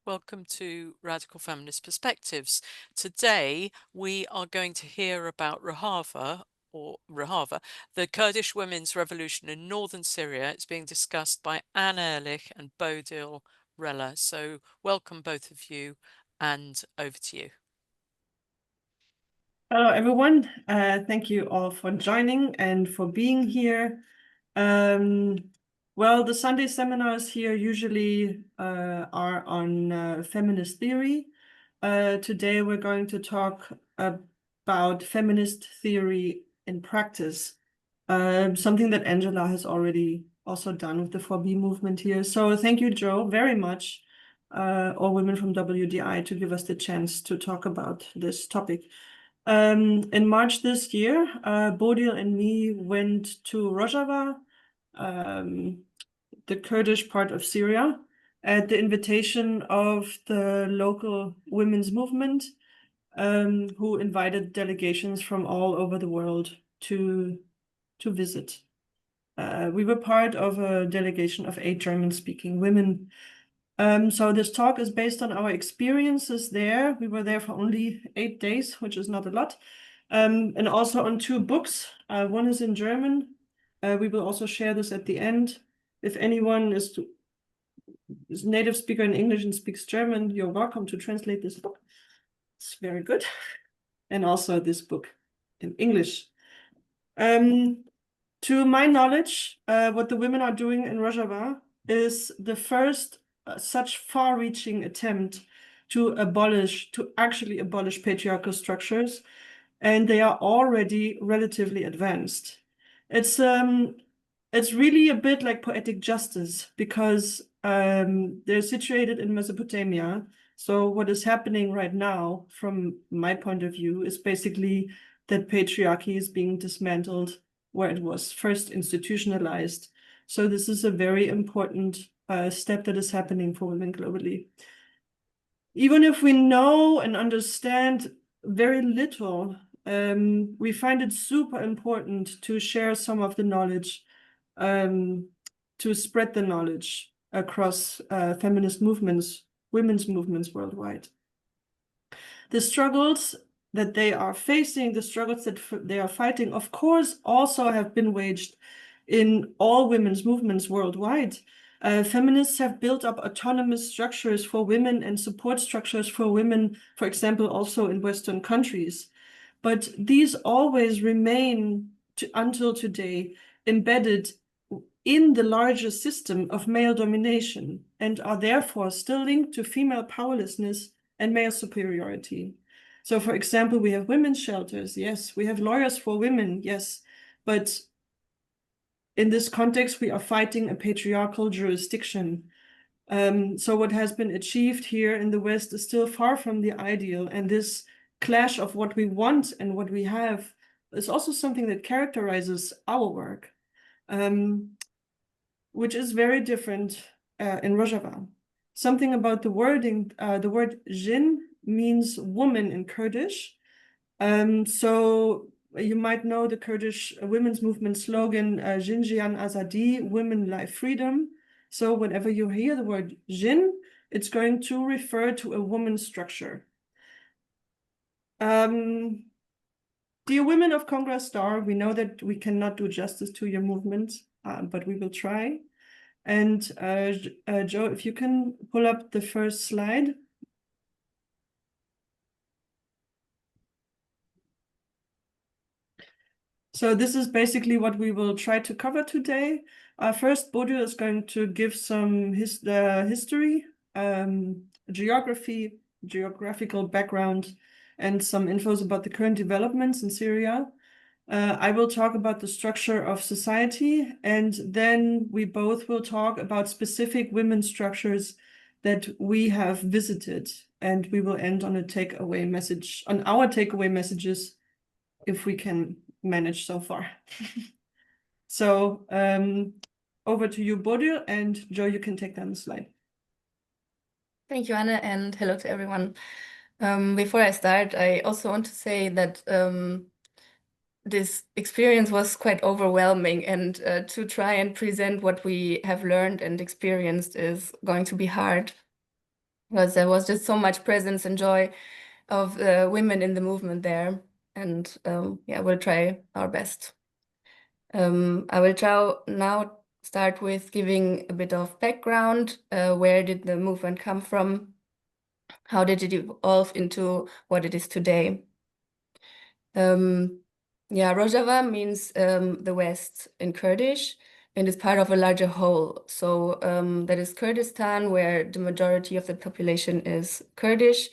Welcome to Radical Feminist Perspectives. Today we are going to hear about Rojava, the Kurdish women's revolution in Northern Syria. It's being discussed by Anne Ehrlich and Bodil Reller. So welcome both of you, and over to you. Hello, everyone. Thank you all for joining and for being here. Well, the Sunday seminars here usually are on feminist theory. Today we're going to talk about feminist theory in practice, something that Angela has already also done with the 4B movement here. So thank you, Joe, very much, all women from WDI, to give us the chance to talk about this topic. In March this year, Bodil and me went to Rojava, the Kurdish part of Syria, at the invitation of the local women's movement, who invited delegations from all over the world to visit. We were part of a delegation of 8 German-speaking women. So this talk is based on our experiences there. We were there for only 8 days, which is not a lot. And also on 2 books. One is in German. We will also share this at the end. If anyone is native speaker in English and speaks German, you're welcome to translate this book. It's very good. And also this book in English. To my knowledge, what the women are doing in Rojava is the first such far-reaching attempt to actually abolish patriarchal structures, and they are already relatively advanced. It's really a bit like poetic justice, because they're situated in Mesopotamia. So what is happening right now, from my point of view, is basically that patriarchy is being dismantled where it was first institutionalized. So this is a very important step that is happening for women globally. Even if we know and understand very little, we find it super important to share some of the knowledge, to spread the knowledge across feminist movements, women's movements worldwide. The struggles that they are facing, the struggles that they are fighting, of course, also have been waged in all women's movements worldwide. Feminists have built up autonomous structures for women and support structures for women, for example, also in Western countries. But these always remain, until today, embedded in the larger system of male domination, and are therefore still linked to female powerlessness and male superiority. So, for example, we have women's shelters, yes. We have lawyers for women, yes. But in this context, we are fighting a patriarchal jurisdiction. So what has been achieved here in the West is still far from the ideal. And this clash of what we want and what we have is also something that characterizes our work, which is very different in Rojava. Something about the wording, the word jin means woman in Kurdish. So you might know the Kurdish women's movement slogan, Jinjian Azadi, women, life, freedom. So whenever you hear the word jin, it's going to refer to a woman's structure. Dear women of Congress Star, we know that we cannot do justice to your movement, but we will try. And Joe, if you can pull up the first slide. So this is basically what we will try to cover today. First, Bodil is going to give some history, geography, geographical background, and some infos about the current developments in Syria. I will talk about the structure of society, and then we both will talk about specific women's structures that we have visited, and we will end on a takeaway message, on our takeaway messages, if we can manage so far. So over to you, Bodil, and Joe, you can take down the slide. Thank you, Anne, and hello to everyone. Before I start, I also want to say that this experience was quite overwhelming, and to try and present what we have learned and experienced is going to be hard. because there was just so much presence and joy of women in the movement there. And yeah, we'll try our best. I will try now start with giving a bit of background. Where did the movement come from? How did it evolve into what it is today? Yeah, Rojava means the West in Kurdish and is part of a larger whole. So that is Kurdistan, where the majority of the population is Kurdish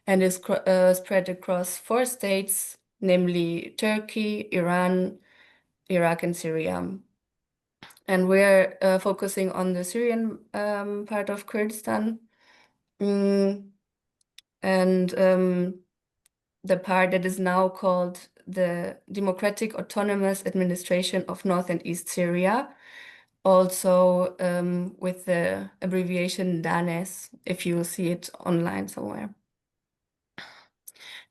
and is spread across 4 states, namely Turkey, Iran, Iraq, and Syria. And we're focusing on the Syrian part of Kurdistan. And the part that is now called the Democratic Autonomous Administration of North and East Syria, also with the abbreviation DANES, if you see it online somewhere.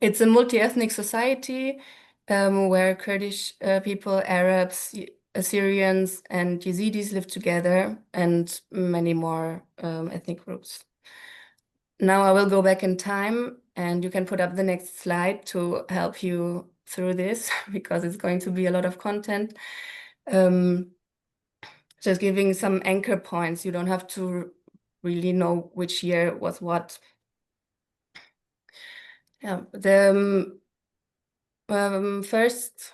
It's a multi-ethnic society where Kurdish people, Arabs, Assyrians, and Yazidis live together, and many more ethnic groups. Now I will go back in time, and you can put up the next slide to help you through this, because it's going to be a lot of content. Just giving some anchor points. You don't have to really know which year was what. Yeah, the first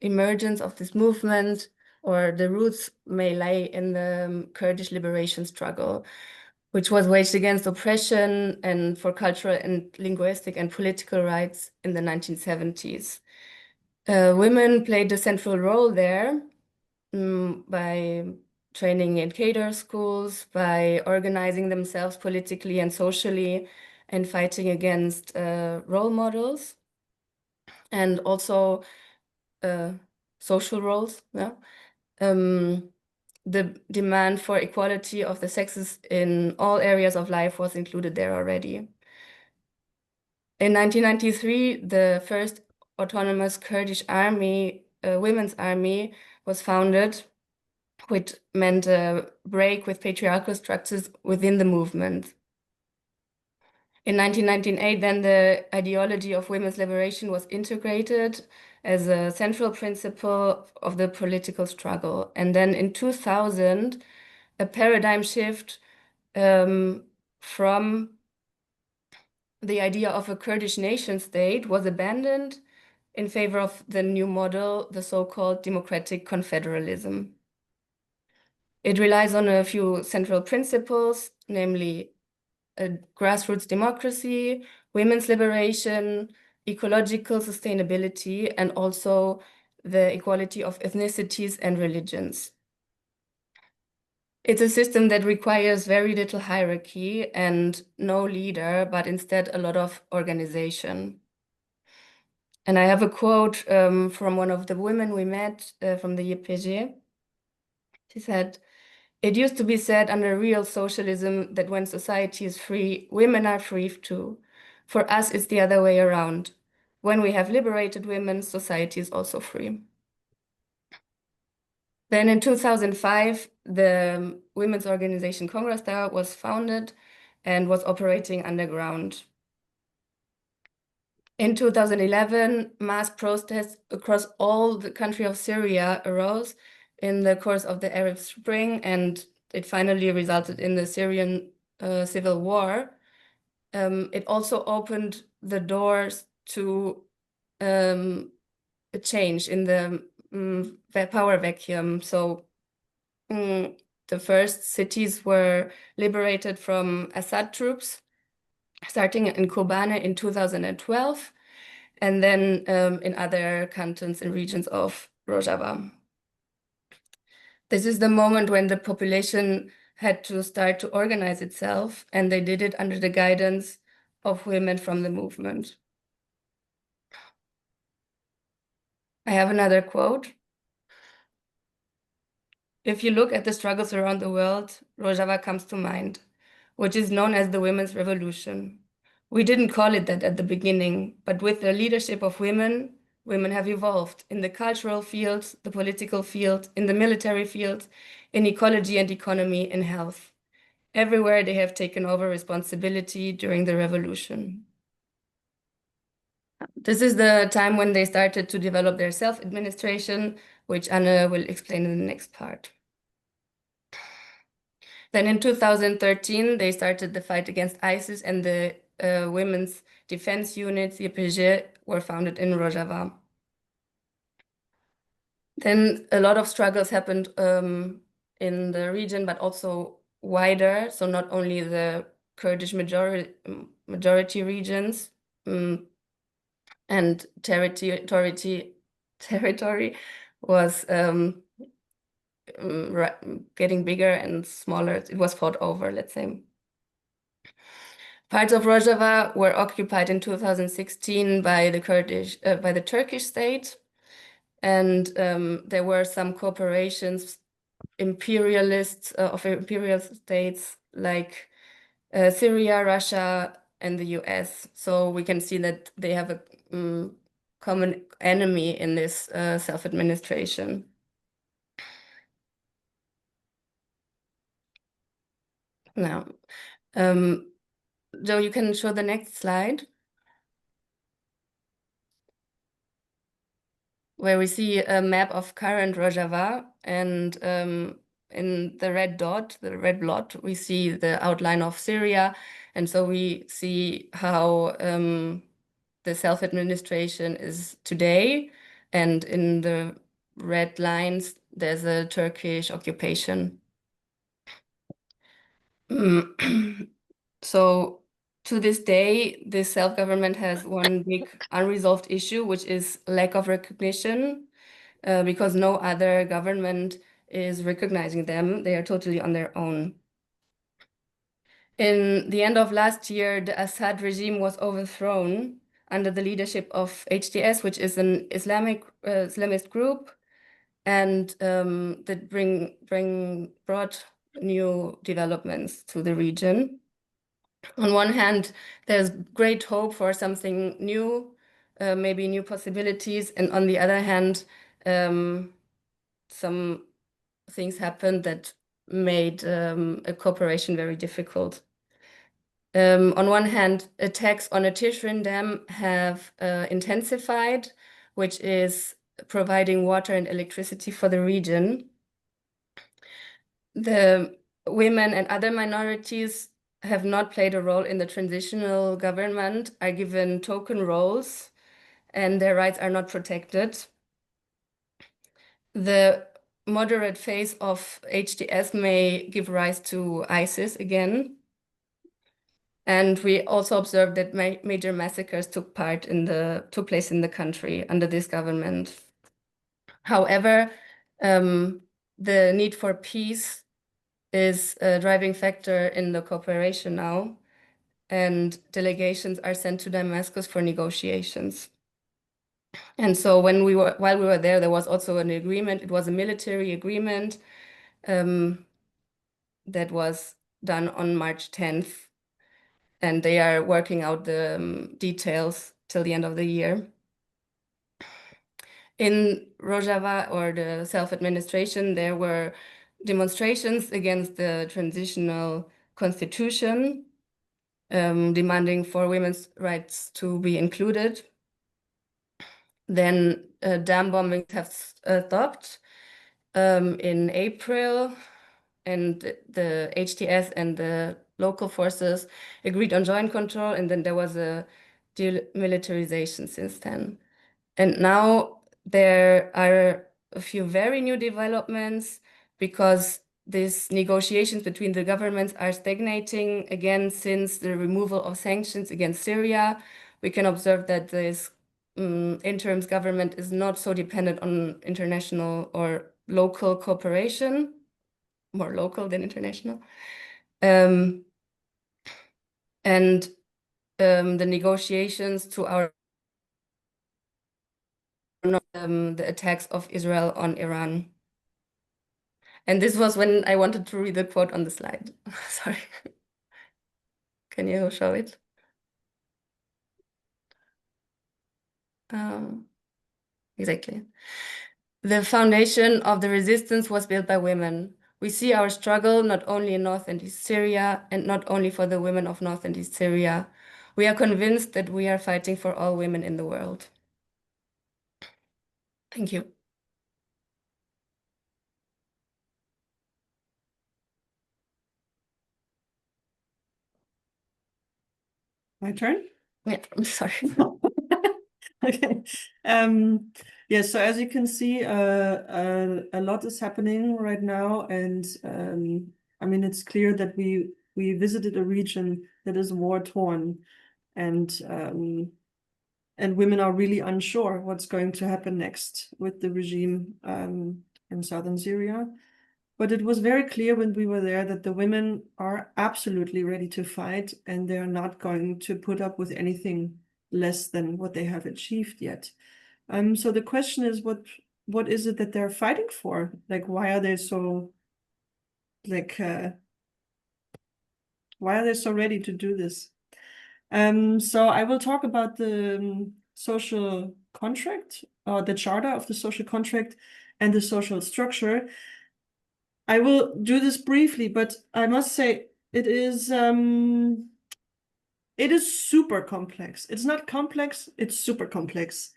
emergence of this movement, or the roots, may lie in the Kurdish liberation struggle, which was waged against oppression and for cultural and linguistic and political rights in the 1970s. Women played a central role there by training in cadre schools, by organizing themselves politically and socially, and fighting against role models, and also social roles. Yeah. The demand for equality of the sexes in all areas of life was included there already. In 1993, the first autonomous Kurdish army, women's army, was founded, which meant a break with patriarchal structures within the movement. In 1998, then the ideology of women's liberation was integrated as a central principle of the political struggle. And then in 2000, a paradigm shift from the idea of a Kurdish nation state was abandoned in favor of the new model, the so-called democratic confederalism. It relies on a few central principles, namely a grassroots democracy, women's liberation, ecological sustainability, and also the equality of ethnicities and religions. It's a system that requires very little hierarchy and no leader, but instead a lot of organization. And I have a quote from one of the women we met from the YPG. She said, "It used to be said under real socialism that when society is free, women are free too. For us, it's the other way around. When we have liberated women, society is also free." Then in 2005, the women's organization Kongressda was founded and was operating underground. In 2011, mass protests across all the country of Syria arose in the course of the Arab Spring, and it finally resulted in the Syrian civil war. It also opened the doors to a change in the power vacuum. So the first cities were liberated from Assad troops, starting in Kobane in 2012, and then in other cantons and regions of Rojava. This is the moment when the population had to start to organize itself, and they did it under the guidance of women from the movement. I have another quote. "If you look at the struggles around the world, Rojava comes to mind, which is known as the Women's Revolution. We didn't call it that at the beginning, but with the leadership of women, women have evolved in the cultural field, the political field, in the military field, in ecology and economy, in health. Everywhere they have taken over responsibility during the revolution. This is the time when they started to develop their self-administration, which Anne will explain in the next part. Then in 2013, they started the fight against ISIS, and the women's defense units, YPG, were founded in Rojava. Then a lot of struggles happened in the region, but also wider. So not only the Kurdish majority regions and territory was getting bigger and smaller. It was fought over, let's say. Parts of Rojava were occupied in 2016 by the Turkish state, and there were some cooperations, of imperial states like Syria, Russia, and the US. So we can see that they have a common enemy in this self-administration. Now, Joe, you can show the next slide, where we see a map of current Rojava, and in the red dot, the red blot, we see the outline of Syria, and so we see how the self-administration is today, and in the red lines, there's a Turkish occupation. So to this day, this self-government has one big unresolved issue, which is lack of recognition, because no other government is recognizing them. They are totally on their own. In the end of last year, the Assad regime was overthrown under the leadership of HTS, which is an Islamist group, and that brought new developments to the region. On one hand, there's great hope for something new, maybe new possibilities, and on the other hand, some things happened that made a cooperation very difficult. On one hand, attacks on a Tishrin dam have intensified, which is providing water and electricity for the region. The women and other minorities have not played a role in the transitional government, are given token roles, and their rights are not protected. The moderate phase of HTS may give rise to ISIS again. And we also observed that major massacres took place in the country under this government. However, the need for peace is a driving factor in the cooperation now, and delegations are sent to Damascus for negotiations. And so while we were there was also an agreement. It was a military agreement that was done on March 10th. And they are working out the details till the end of the year. In Rojava, or the self-administration, there were demonstrations against the transitional constitution, demanding for women's rights to be included. Then dam bombings have stopped in April, and the HTS and the local forces agreed on joint control, and then there was a demilitarization since then. And now there are a few very new developments, because these negotiations between the governments are stagnating again since the removal of sanctions against Syria. We can observe that this interim government is not so dependent on international or local cooperation, more local than international. And the negotiations to our the attacks of Israel on Iran. And this was when I wanted to read the quote on the slide. Sorry. Can you show it? Exactly. The foundation of the resistance was built by women. We see our struggle not only in North and East Syria, and not only for the women of North and East Syria. We are convinced that we are fighting for all women in the world. Thank you. My turn? Yeah, I'm sorry. Okay. Yeah, so as you can see, a lot is happening right now, and I mean, it's clear that we visited a region that is war-torn, and women are really unsure what's going to happen next with the regime in southern Syria. But it was very clear when we were there that the women are absolutely ready to fight, and they're not going to put up with anything less than what they have achieved yet. So the question is, what is it that they're fighting for? Like, why are they so ready to do this? So I will talk about the social contract, or the charter of the social contract, and the social structure. I will do this briefly, but I must say it is super complex. It's not complex, it's super complex.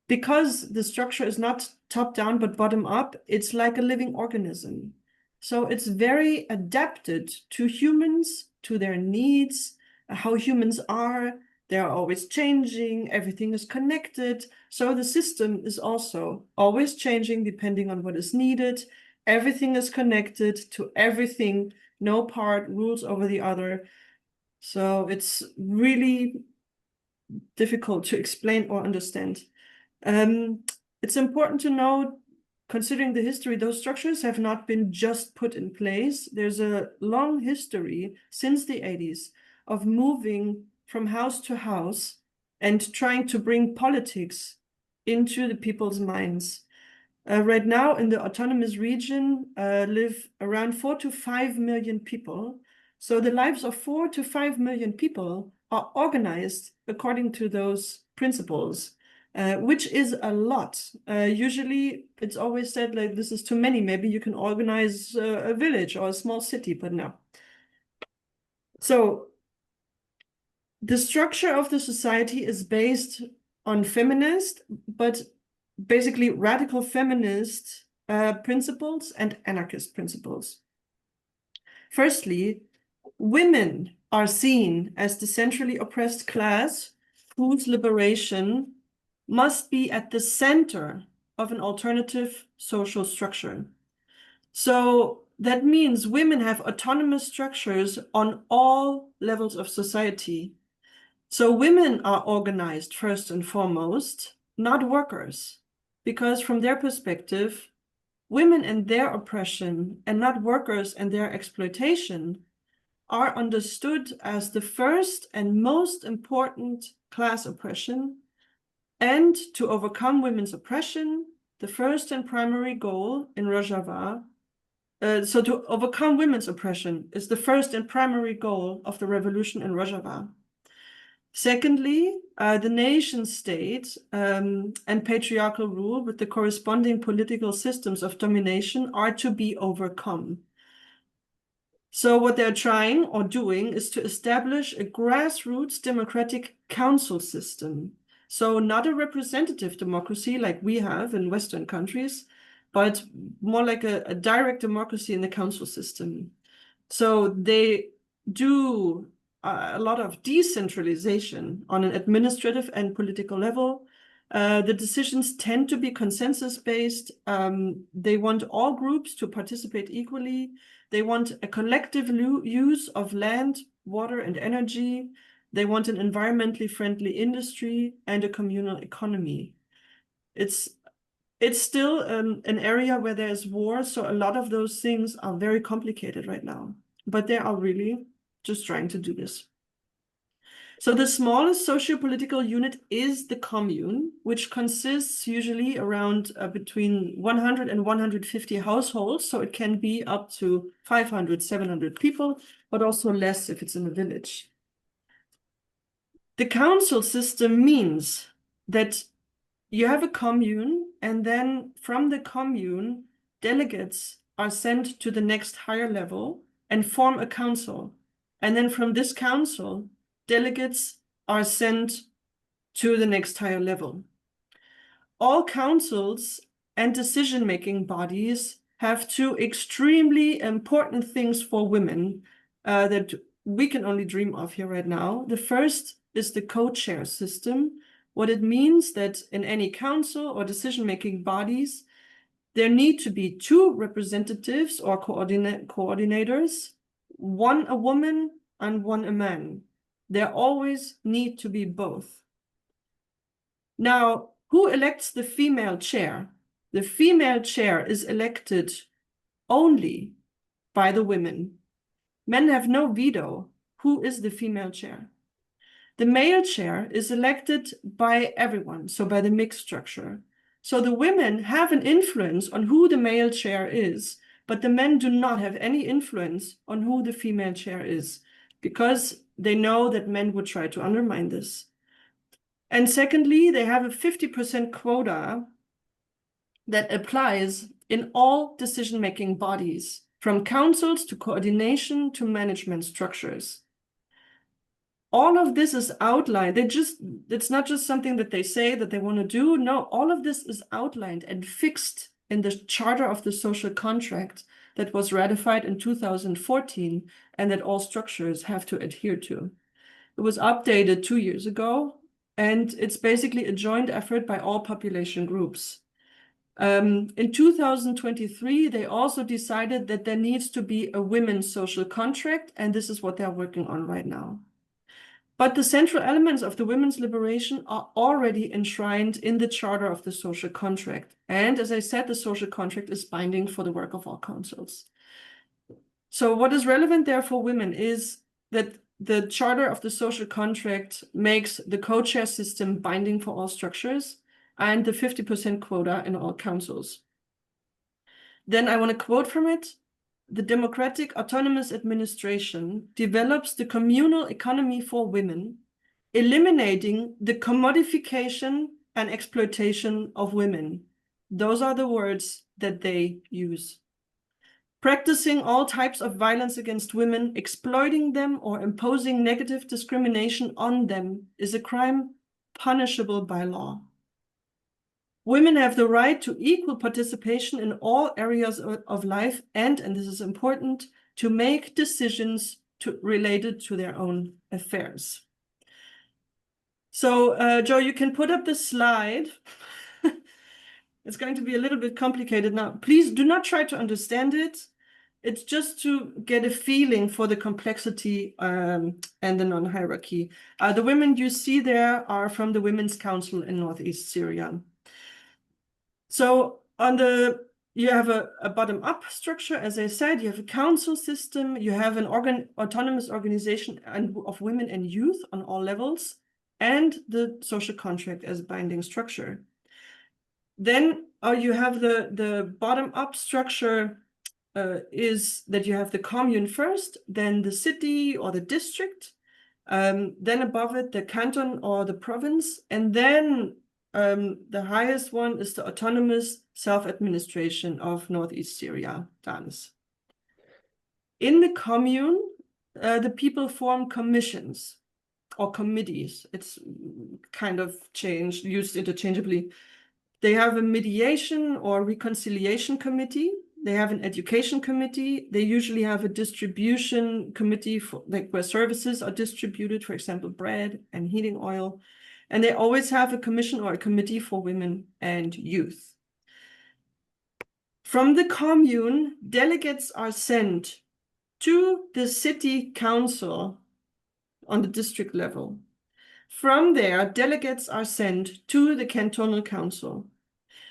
Because the structure is not top down but bottom up, it's like a living organism. So it's very adapted to humans, to their needs, how humans are. They're always changing, everything is connected. So the system is also always changing depending on what is needed. Everything is connected to everything. No part rules over the other. So it's really difficult to explain or understand. It's important to know, considering the history, those structures have not been just put in place. There's a long history since the 80s of moving from house to house and trying to bring politics into the people's minds. Right now in the autonomous region live around 4 to 5 million people. So the lives of 4 to 5 million people are organized according to those principles, which is a lot. Usually it's always said like, this is too many. Maybe you can organize a village or a small city, but no. So the structure of the society is based on feminist, but basically radical feminist principles and anarchist principles. Firstly, women are seen as the centrally oppressed class whose liberation must be at the center of an alternative social structure. So that means women have autonomous structures on all levels of society. So women are organized first and foremost, not workers, because from their perspective, women and their oppression and not workers and their exploitation are understood as the first and most important class oppression. And to overcome women's oppression, the first and primary goal in Rojava, so to overcome women's oppression is the first and primary goal of the revolution in Rojava. Secondly, the nation state and patriarchal rule with the corresponding political systems of domination are to be overcome. So what they're trying or doing is to establish a grassroots democratic council system. So not a representative democracy like we have in Western countries, but more like a direct democracy in the council system. So they do a lot of decentralization on an administrative and political level. The decisions tend to be consensus-based. They want all groups to participate equally. They want a collective use of land, water, and energy. They want an environmentally friendly industry and a communal economy. It's still an area where there's war, so a lot of those things are very complicated right now. But they are really just trying to do this. So the smallest socio-political unit is the commune, which consists usually around between 100 and 150 households. So it can be up to 500, 700 people, but also less if it's in a village. The council system means that you have a commune, and then from the commune, delegates are sent to the next higher level and form a council. And then from this council, delegates are sent to the next higher level. All councils and decision-making bodies have two extremely important things for women that we can only dream of here right now. The first is the co-chair system. What it means that in any council or decision-making bodies, there need to be two representatives or coordinators, one a woman and one a man. There always need to be both. Now, who elects the female chair? The female chair is elected only by the women. Men have no veto. Who is the female chair? The male chair is elected by everyone, so by the mixed structure. So the women have an influence on who the male chair is, but the men do not have any influence on who the female chair is, because they know that men would try to undermine this. And secondly, they have a 50% quota that applies in all decision-making bodies, from councils to coordination to management structures. All of this is outlined. It's not just something that they say that they want to do. No, all of this is outlined and fixed in the Charter of the Social Contract that was ratified in 2014 and that all structures have to adhere to. It was updated 2 years ago, and it's basically a joint effort by all population groups. In 2023, they also decided that there needs to be a women's social contract, and this is what they're working on right now. But the central elements of the women's liberation are already enshrined in the Charter of the Social Contract. And as I said, the social contract is binding for the work of all councils. So what is relevant there for women is that the Charter of the Social Contract makes the co-chair system binding for all structures and the 50% quota in all councils. Then I want to quote from it. The democratic autonomous administration develops the communal economy for women, eliminating the commodification and exploitation of women. Those are the words that they use. Practicing all types of violence against women, exploiting them, or imposing negative discrimination on them is a crime punishable by law. Women have the right to equal participation in all areas of life and this is important, to make decisions related to their own affairs. So, Joe, you can put up the slide. It's going to be a little bit complicated now. Please do not try to understand it. It's just to get a feeling for the complexity and the non-hierarchy. The women you see there are from the Women's Council in Northeast Syria. So you have a bottom-up structure, as I said, you have a council system, you have an autonomous organization of women and youth on all levels, and the social contract as a binding structure. Then you have the bottom-up structure is that you have the commune first, then the city or the district, then above it, the canton or the province, and then the highest one is the autonomous self-administration of Northeast Syria, DANS. In the commune, the people form commissions or committees. It's kind of used interchangeably. They have a mediation or reconciliation committee. They have an education committee. They usually have a distribution committee for where services are distributed, for example, bread and heating oil. And they always have a commission or a committee for women and youth. From the commune, delegates are sent to the city council on the district level. From there, delegates are sent to the cantonal council.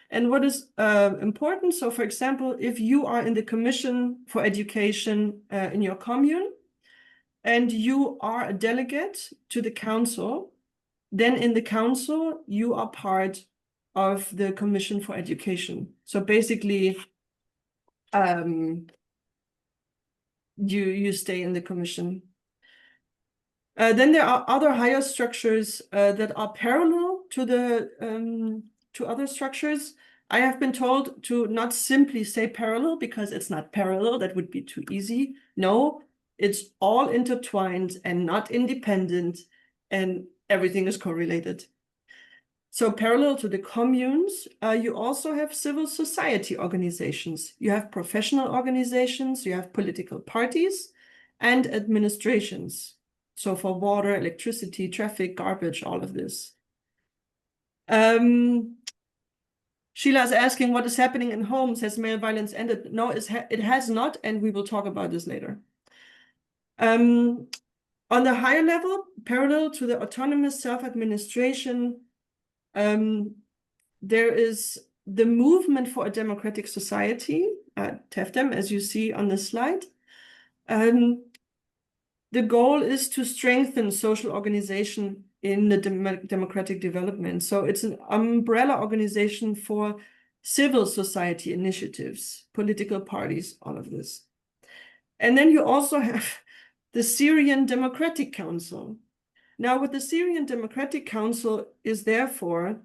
And what is important, so for example, if you are in the commission for education in your commune, and you are a delegate to the council, then in the council, you are part of the commission for education. So basically, you stay in the commission. Then there are other higher structures that are parallel to the to other structures. I have been told to not simply say parallel because it's not parallel, that would be too easy. No, it's all intertwined and not independent, and everything is correlated. So parallel to the communes, you also have civil society organizations. You have professional organizations, you have political parties, and administrations. So for water, electricity, traffic, garbage, all of this. Sheila is asking what is happening in homes. Has male violence ended? No, it has not, and we will talk about this later. On the higher level, parallel to the autonomous self-administration, there is the movement for a democratic society, TEFDEM, as you see on the slide. The goal is to strengthen social organization in the democratic development. So it's an umbrella organization for civil society initiatives, political parties, all of this. And then you also have the Syrian Democratic Council. Now, what the Syrian Democratic Council is there for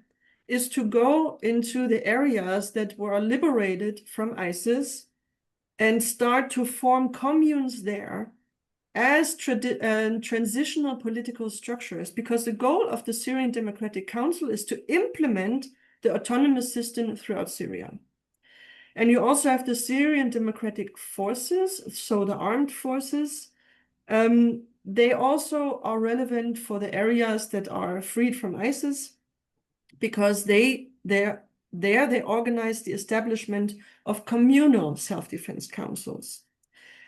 is to go into the areas that were liberated from ISIS and start to form communes there as transitional political structures, because the goal of the Syrian Democratic Council is to implement the autonomous system throughout Syria. And you also have the Syrian Democratic Forces, so the armed forces. They also are relevant for the areas that are freed from ISIS, because they organize the establishment of communal self-defense councils.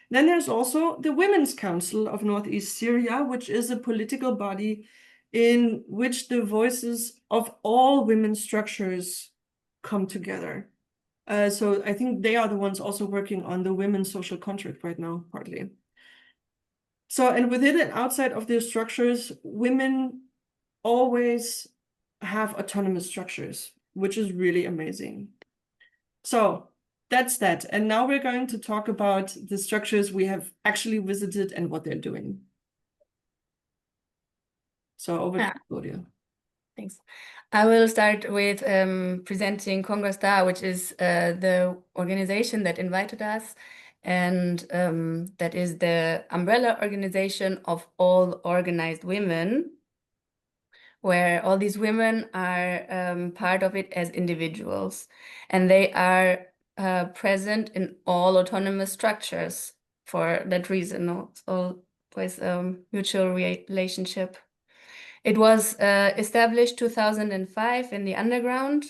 Then there's also the Women's Council of Northeast Syria, which is a political body in which the voices of all women's structures come together. So I think they are the ones also working on the women's social contract right now, partly. So, and within and outside of these structures, women always have autonomous structures, which is really amazing. So that's that. And now we're going to talk about the structures we have actually visited and what they're doing. So over to Claudia. Thanks. I will start with presenting Congress DA, which is the organization that invited us, and that is the umbrella organization of all organized women, where all these women are part of it as individuals, and they are present in all autonomous structures for that reason. No? So there's a mutual relationship. It was established 2005 in the underground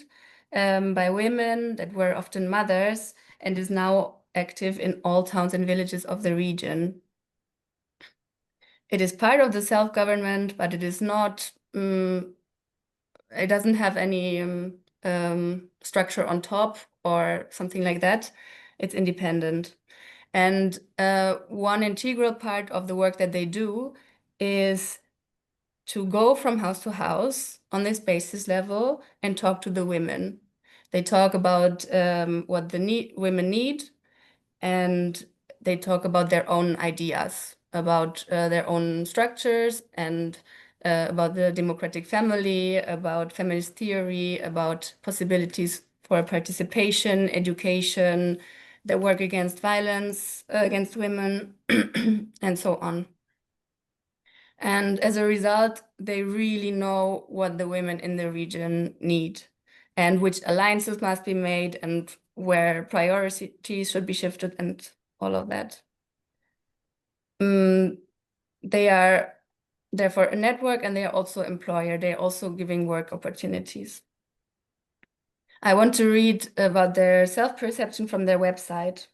by women that were often mothers, and is now active in all towns and villages of the region. It is part of the self-government, but it is not, it doesn't have any structure on top or something like that. It's independent. And one integral part of the work that they do is to go from house to house on this basis level and talk to the women. They talk about what the women need, and they talk about their own ideas, about their own structures, and about the democratic family, about feminist theory, about possibilities for participation, education, the work against violence against women, and so on. And as a result, they really know what the women in the region need and which alliances must be made and where priorities should be shifted and all of that. They are therefore a network, and they are also employer. They're also giving work opportunities. I want to read about their self-perception from their website.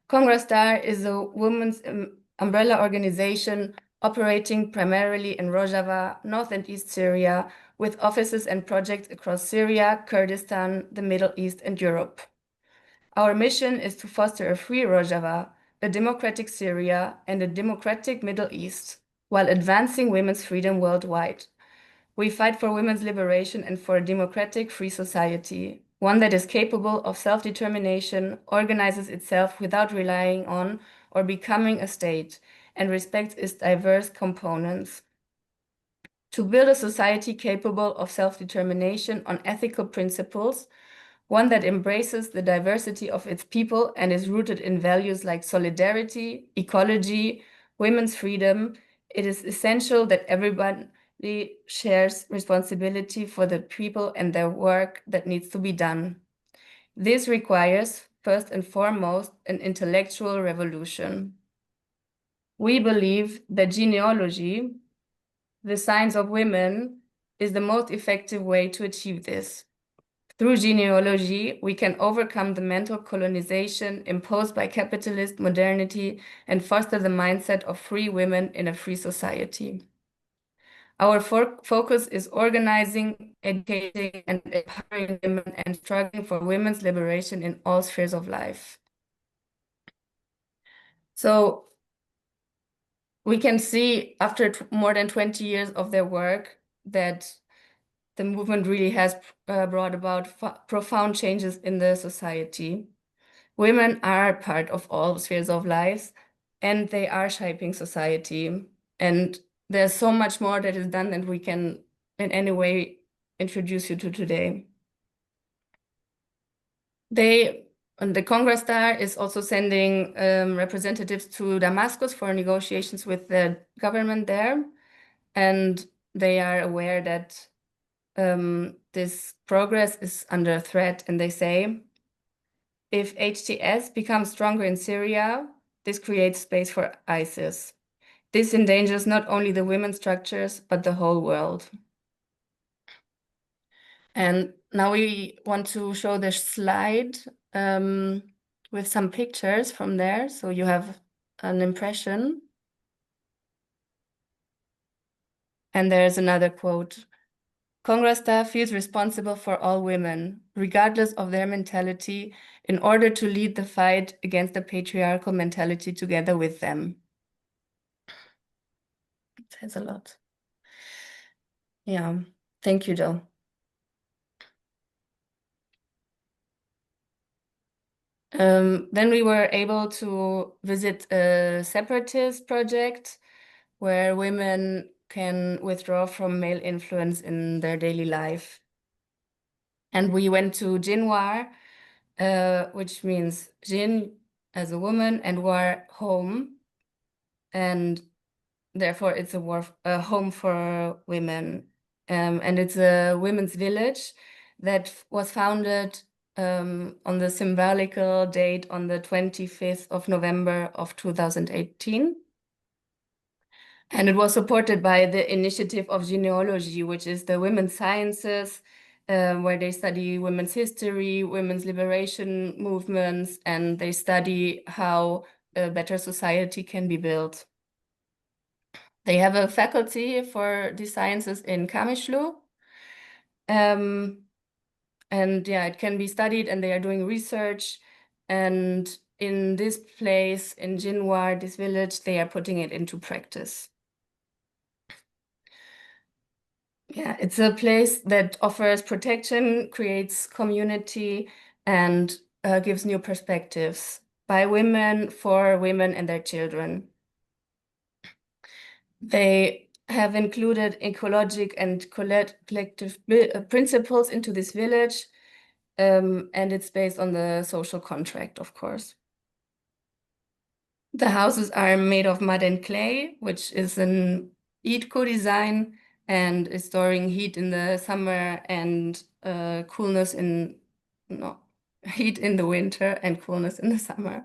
Congress DA is a women's umbrella organization operating primarily in Rojava, North and East Syria, with offices and projects across Syria, Kurdistan, the Middle East, and Europe. Our mission is to foster a free Rojava, a democratic Syria, and a democratic Middle East, while advancing women's freedom worldwide. We fight for women's liberation and for a democratic, free society, one that is capable of self-determination, organizes itself without relying on or becoming a state, and respects its diverse components. to build a society capable of self-determination on ethical principles, one that embraces the diversity of its people and is rooted in values like solidarity, ecology, women's freedom. It is essential that everybody shares responsibility for the people and their work that needs to be done. This requires, first and foremost, an intellectual revolution. We believe that genealogy, the science of women, is the most effective way to achieve this. Through genealogy, we can overcome the mental colonization imposed by capitalist modernity and foster the mindset of free women in a free society. Our focus is organizing, educating, and empowering women and struggling for women's liberation in all spheres of life. So we can see after more than 20 years of their work that the movement really has brought about profound changes in the society. Women are part of all spheres of life, and they are shaping society. And there's so much more that is done that we can in any way introduce you to today. The Congress Star is also sending representatives to Damascus for negotiations with the government there. And they are aware that this progress is under threat. And they say, if HTS becomes stronger in Syria, this creates space for ISIS. This endangers not only the women's structures, but the whole world. And now we want to show the slide with some pictures from there, so you have an impression. And there's another quote. Congress staff feels responsible for all women, regardless of their mentality, in order to lead the fight against the patriarchal mentality together with them. It says a lot. Yeah, thank you, Joe. Then we were able to visit a separatist project where women can withdraw from male influence in their daily life. And we went to Jinwar, which means Jin as a woman and War home. And therefore it's a home for women. And it's a women's village that was founded on the symbolical date on the 25th of November of 2018. And it was supported by the Initiative of Genealogy, which is the women's sciences, where they study women's history, women's liberation movements, and they study how a better society can be built. They have a faculty for these sciences in Kamishlu. And yeah, it can be studied, and they are doing research. And in this place, in Jinwar, this village, they are putting it into practice. Yeah, it's a place that offers protection, creates community, and gives new perspectives by women, for women and their children. They have included ecologic and collective principles into this village, and it's based on the social contract, of course. The houses are made of mud and clay, which is an eco design, and is storing heat in the summer and coolness in heat in the winter and coolness in the summer.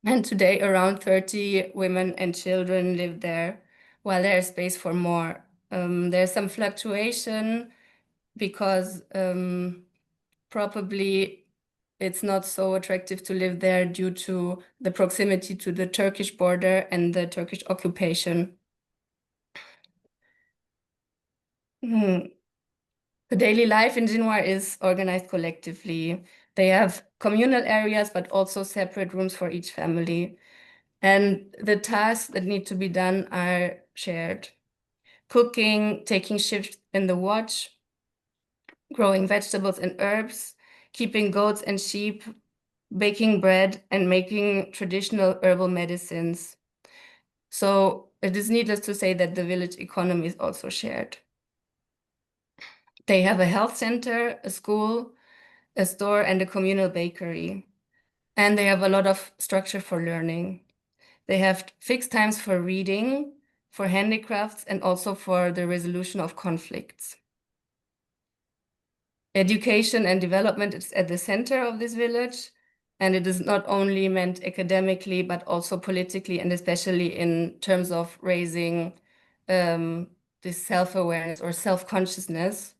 And today around 30 women and children live there, while there's space for more. There's some fluctuation because probably it's not so attractive to live there due to the proximity to the Turkish border and the Turkish occupation. The daily life in Jinwar is organized collectively. They have communal areas, but also separate rooms for each family. And the tasks that need to be done are shared. Cooking, taking shifts in the watch, growing vegetables and herbs, keeping goats and sheep, baking bread, and making traditional herbal medicines. So it is needless to say that the village economy is also shared. They have a health center, a school, a store, and a communal bakery. And they have a lot of structure for learning. They have fixed times for reading, for handicrafts, and also for the resolution of conflicts. Education and development is at the center of this village, and it is not only meant academically, but also politically, and especially in terms of raising this self-awareness or self-consciousness.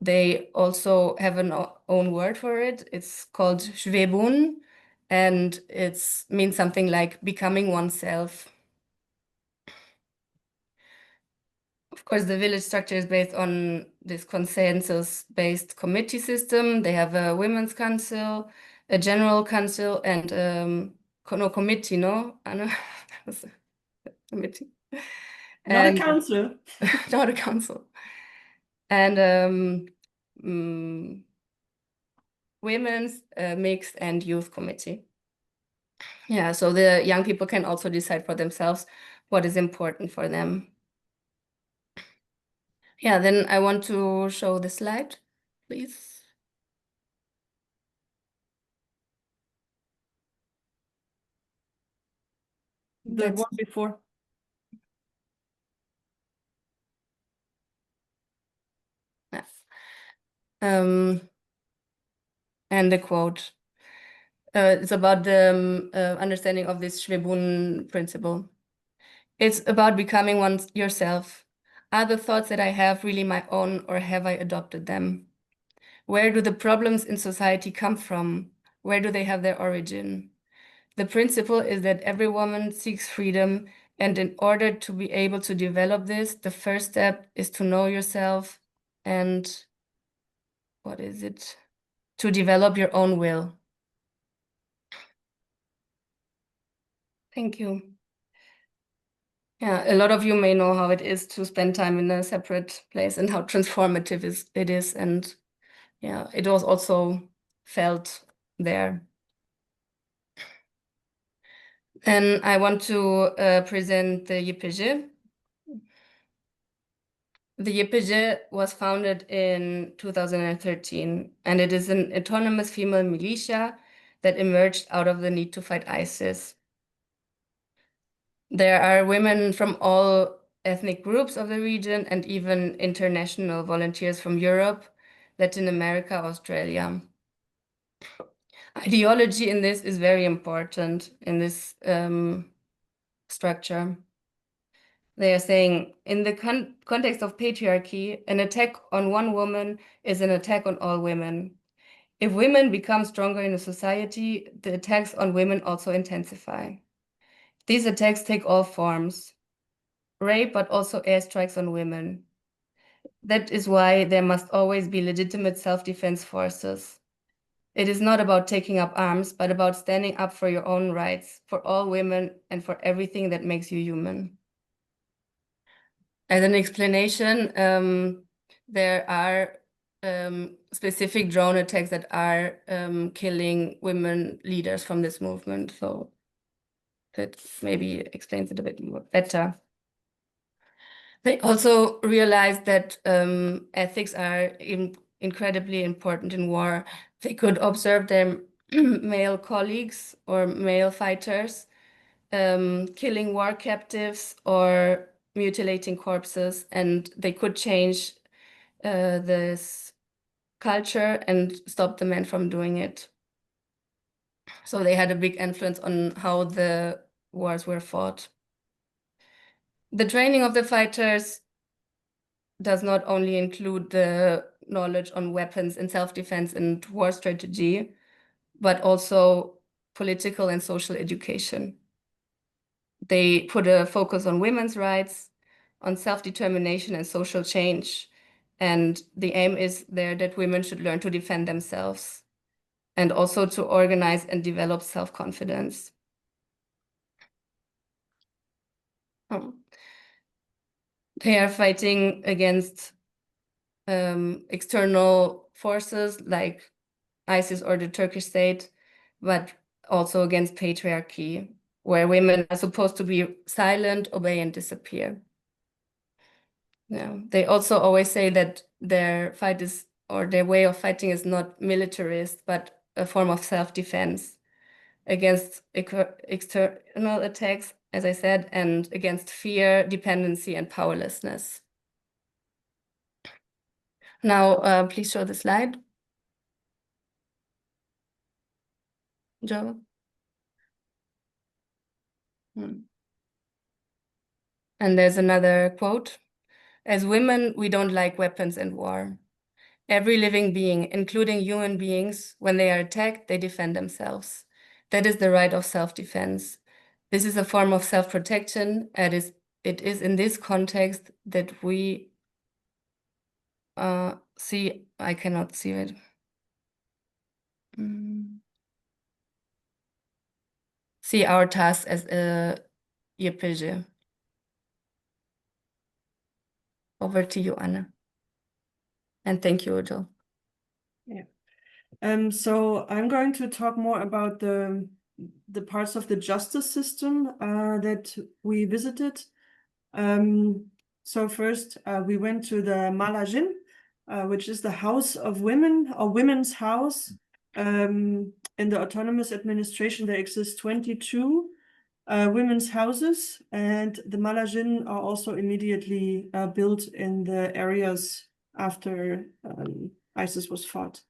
They also have an own word for it. It's called Schwebun, and it means something like becoming oneself. Of course, the village structure is based on this consensus-based committee system. They have a women's council, a general council, and no committee, no? Anna? Committee. Not a And council. not a council. And women's, mixed, and youth committee. Yeah, so the young people can also decide for themselves what is important for them. Yeah, then I want to show the slide, please. The one before. Yeah. And the quote. It's about the understanding of this Schwebun principle. It's about becoming yourself. Are the thoughts that I have really my own, or have I adopted them? Where do the problems in society come from? Where do they have their origin? The principle is that every woman seeks freedom, and in order to be able to develop this, the first step is to know yourself and, what is it? To develop your own will. Thank you. Yeah, a lot of you may know how it is to spend time in a separate place and how transformative it is. And yeah, it was also felt there. And I want to present the YPG. The YPG was founded in 2013, and it is an autonomous female militia that emerged out of the need to fight ISIS. There are women from all ethnic groups of the region and even international volunteers from Europe, Latin America, Australia. Ideology in this is very important in this structure. They are saying, in the context of patriarchy, an attack on one woman is an attack on all women. If women become stronger in a society, the attacks on women also intensify. These attacks take all forms: rape, but also airstrikes on women. That is why there must always be legitimate self-defense forces. It is not about taking up arms, but about standing up for your own rights, for all women, and for everything that makes you human. As an explanation, there are specific drone attacks that are killing women leaders from this movement. So that maybe explains it a bit more better. They also realized that ethics are incredibly important in war. They could observe their male colleagues or male fighters killing war captives or mutilating corpses, and they could change this culture and stop the men from doing it. So they had a big influence on how the wars were fought. The training of the fighters does not only include the knowledge on weapons and self-defense and war strategy, but also political and social education. They put a focus on women's rights, on self-determination and social change. And the aim is there that women should learn to defend themselves and also to organize and develop self-confidence. They are fighting against external forces like ISIS or the Turkish state, but also against patriarchy. where women are supposed to be silent, obey, and disappear. Yeah. They also always say that their fight is, or their way of fighting is not militarist, but a form of self-defense against external attacks, as I said, and against fear, dependency, and powerlessness. Now, please show the slide. Joe. And there's another quote. As women, we don't like weapons and war. Every living being, including human beings, when they are attacked, they defend themselves. That is the right of self-defense. This is a form of self-protection, and it is in this context that we see, I cannot see it. See our task as a Yepilje. Over to you, Anne. And thank you, Ojo. Yeah. So I'm going to talk more about the parts of the justice system that we visited. So first, we went to the Malajin, which is the House of Women, or Women's House. In the autonomous administration, there exist 22 women's houses, and the Malajin are also immediately built in the areas after ISIS was fought.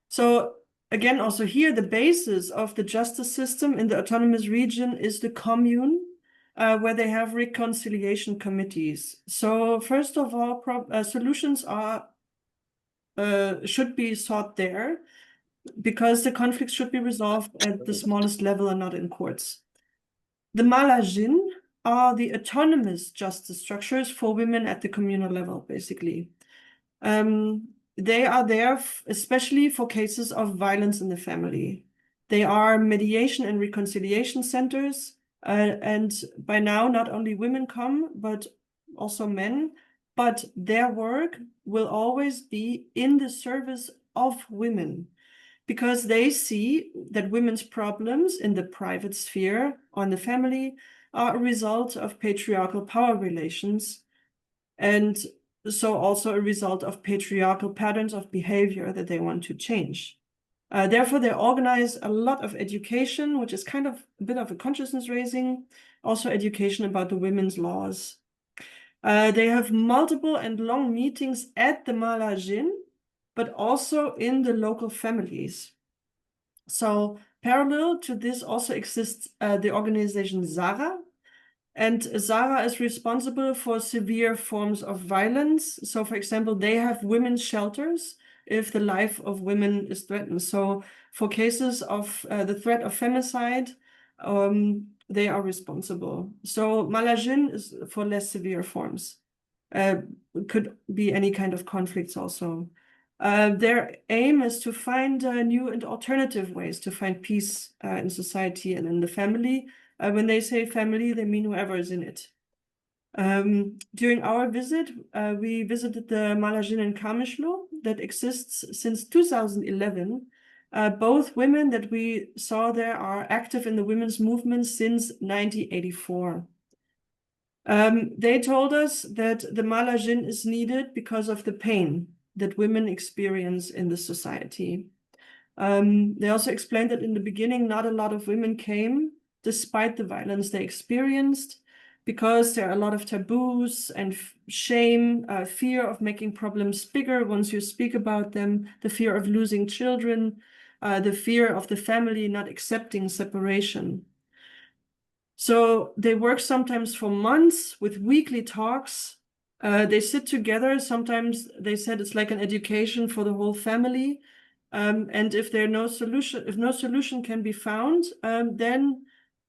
So again, also here, the basis of the justice system in the autonomous region is the commune, where they have reconciliation committees. So first of all, solutions should be sought there, because the conflicts should be resolved at the smallest level and not in courts. The Malajin are the autonomous justice structures for women at the communal level, basically. They are there especially for cases of violence in the family. They are mediation and reconciliation centers, and by now not only women come, but also men, but their work will always be in the service of women, because they see that women's problems in the private sphere or in the family are a result of patriarchal power relations, and so also a result of patriarchal patterns of behavior that they want to change. Therefore, they organize a lot of education, which is kind of a bit of a consciousness raising, also education about the women's laws. They have multiple and long meetings at the Malajin, but also in the local families. So parallel to this also exists the organization Zara. And Zara is responsible for severe forms of violence. So for example, they have women's shelters if the life of women is threatened. So for cases of the threat of femicide, they are responsible. So Malajin is for less severe forms. Could be any kind of conflicts also. Their aim is to find new and alternative ways to find peace in society and in the family. When they say family, they mean whoever is in it. During our visit, we visited the Malajin in Kamishlo that exists since 2011. Both women that we saw there are active in the women's movement since 1984. They told us that the Malajin is needed because of the pain that women experience in the society. They also explained that in the beginning, not a lot of women came, despite the violence they experienced, because there are a lot of taboos and shame, fear of making problems bigger once you speak about them, the fear of losing children, the fear of the family not accepting separation. So they work sometimes for months with weekly talks. They sit together. Sometimes they said it's like an education for the whole family. And if no solution can be found, then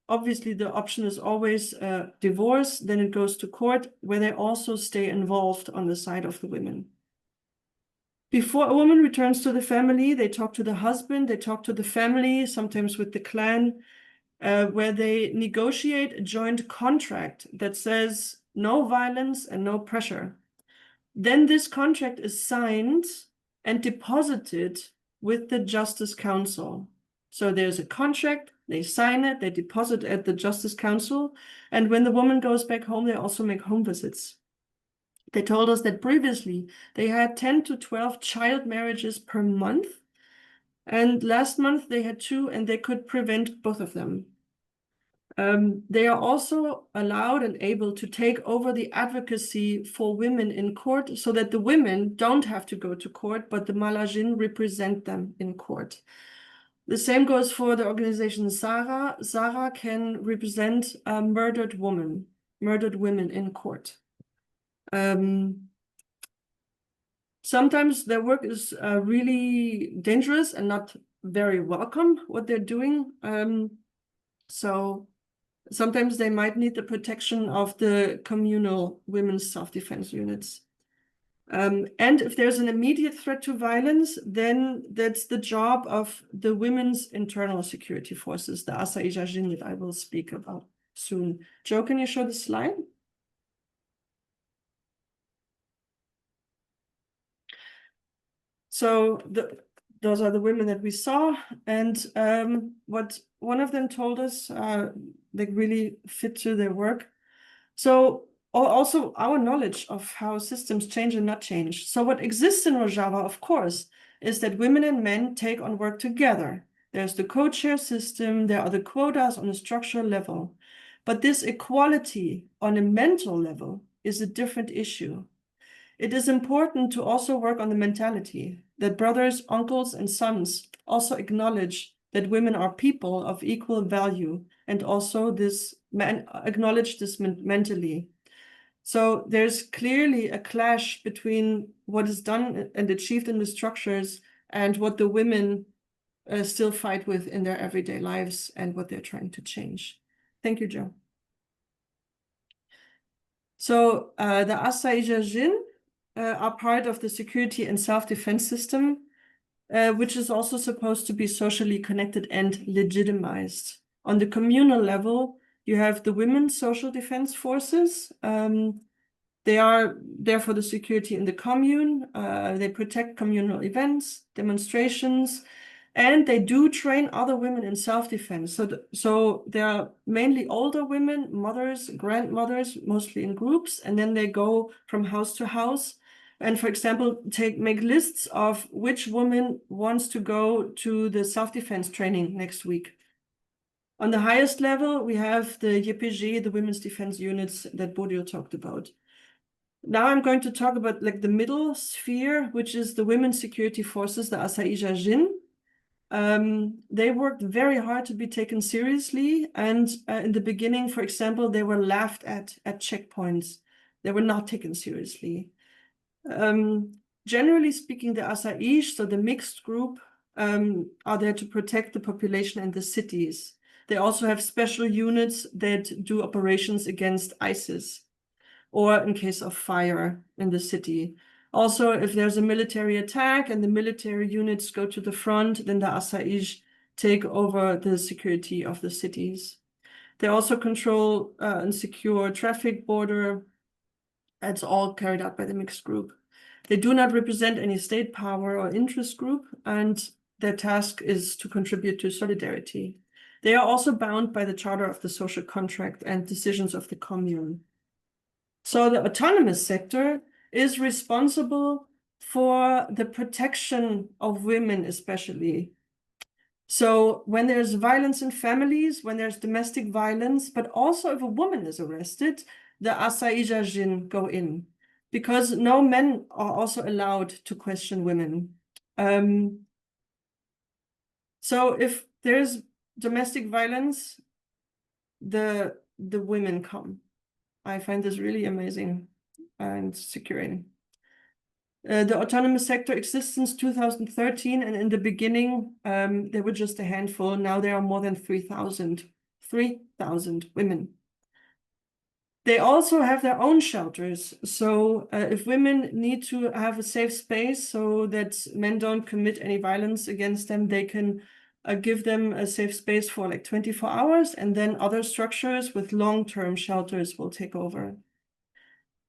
obviously the option is always divorce. Then it goes to court, where they also stay involved on the side of the women. Before a woman returns to the family, they talk to the husband, they talk to the family, sometimes with the clan, where they negotiate a joint contract that says no violence and no pressure. Then this contract is signed and deposited with the Justice Council. So there's a contract They sign it, they deposit at the Justice Council, and when the woman goes back home, they also make home visits. They told us that previously they had 10 to 12 child marriages per month, and last month they had 2, and they could prevent both of them. They are also allowed and able to take over the advocacy for women in court so that the women don't have to go to court, but the Malajin represent them in court. The same goes for the organization Zara. Zara can represent murdered women in court. Sometimes their work is really dangerous and not very welcome, what they're doing. So sometimes they might need the protection of the communal women's self-defense units. And if there's an immediate threat to violence, then that's the job of the women's internal security forces, the Asaijajin, that I will speak about soon. Joe, can you show the slide? So those are the women that we saw, and what one of them told us, they really fit to their work. So also our knowledge of how systems change and not change. So what exists in Rojava, of course, is that women and men take on work together. There's the co-chair system, there are the quotas on a structural level. But this equality on a mental level is a different issue. It is important to also work on the mentality that brothers, uncles, and sons also acknowledge that women are people of equal value, and also acknowledge this mentally. So there's clearly a clash between what is done and achieved in the structures and what the women still fight with in their everyday lives and what they're trying to change. Thank you, Joe. So the Asaijajin are part of the security and self-defense system, which is also supposed to be socially connected and legitimized. On the communal level, you have the women's social defense forces. They are there for the security in the commune. They protect communal events, demonstrations, and they do train other women in self-defense. So they are mainly older women, mothers, grandmothers, mostly in groups, and then they go from house to house. And for example, make lists of which woman wants to go to the self-defense training next week. On the highest level, we have the YPG, the Women's Defense Units that Bodil talked about. Now I'm going to talk about like the middle sphere, which is the Women's Security Forces, the Asaijajin. They worked very hard to be taken seriously. And in the beginning, for example, they were laughed at checkpoints. They were not taken seriously. Generally speaking, the Asaij, so the mixed group, are there to protect the population and the cities. They also have special units that do operations against ISIS or in case of fire in the city. Also, if there's a military attack and the military units go to the front, then the Asaij take over the security of the cities. They also control and secure traffic border. It's all carried out by the mixed group. They do not represent any state power or interest group, and their task is to contribute to solidarity. They are also bound by the Charter of the Social Contract and decisions of the commune. So the autonomous sector is responsible for the protection of women, especially. So when there's violence in families, when there's domestic violence, but also if a woman is arrested, the Asaijajin go in, because no men are also allowed to question women. So if there's domestic violence, the women come. I find this really amazing and securing. The autonomous sector exists since 2013, and in the beginning, there were just a handful. Now there are more than 3,000 women. They also have their own shelters. So if women need to have a safe space so that men don't commit any violence against them, they can give them a safe space for like 24 hours, and then other structures with long-term shelters will take over.